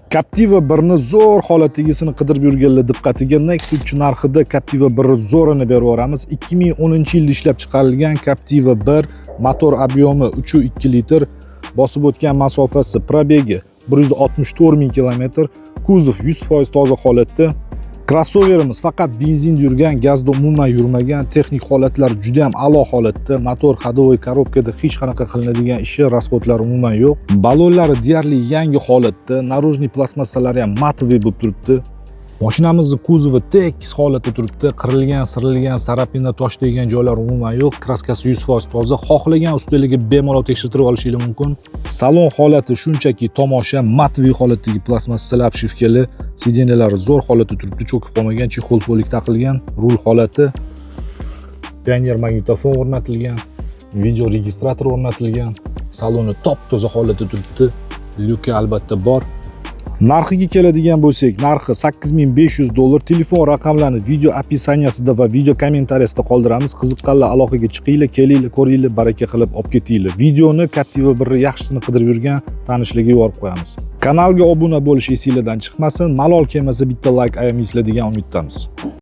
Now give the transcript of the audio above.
Captiva 1 ni zo'r holatdagisini qidirib yurganlar diqqatiga Nexus 3 narxida Captiva 1 zo'rini berib yoramiz. 2010-yilda ishlab chiqarilgan Captiva 1 motor obyomi 3.2 litr, bosib o'tgan masofasi probegi 164 ming kilometr, kuzov 100% toza holatda. Crossoverimiz faqat benzinda yurgan, gazda umuman yurmagan, texnik holatlar juda ham a'lo holatda. Motor ходовой korobkada hech qanaqa qilinadigan ishi, rasxodlar umuman yo'q. Balonlari deyarli yangi holatda, narojniy plastmassalari ham matoviy bo'lib turibdi. Mashinamizning kuzovi tekis holatda turibdi. Qirilgan, sirilgan, sarapina, tosh degan joylar umuman yo'q. Kraskasi 100% toza. Xohlagan ustunligi bemalol tekshirib olishingiz mumkin. Salon holati shunchaki tomosha, matoviy holatdagi plastmassa obshivkali, sidenalari zo'r holatda turibdi, cho'kib qolmagan, chexol polik taqilgan, rul holati, Pioneer magnitofon o'rnatilgan, video registrator o'rnatilgan, saloni top-toza holatda turibdi. Lyuki albatta bor. Narxiga keladigan bo'lsak, narxi $8500. Telefon raqamlarini video описаниесida va video kommentariyasida qoldiramiz. Qiziqqanlar aloqaga chiqinglar, kelinglar, ko'ringlar, baraka qilib olib ketinglar. Videoni Captiva 1 yaxshisini qidirib yurgan tanishlarga yuborib qo'yamiz. Kanalga obuna bo'lish esingizdan chiqmasin. Malol kelmasa bitta like ayamaysizlar degan umiddamiz.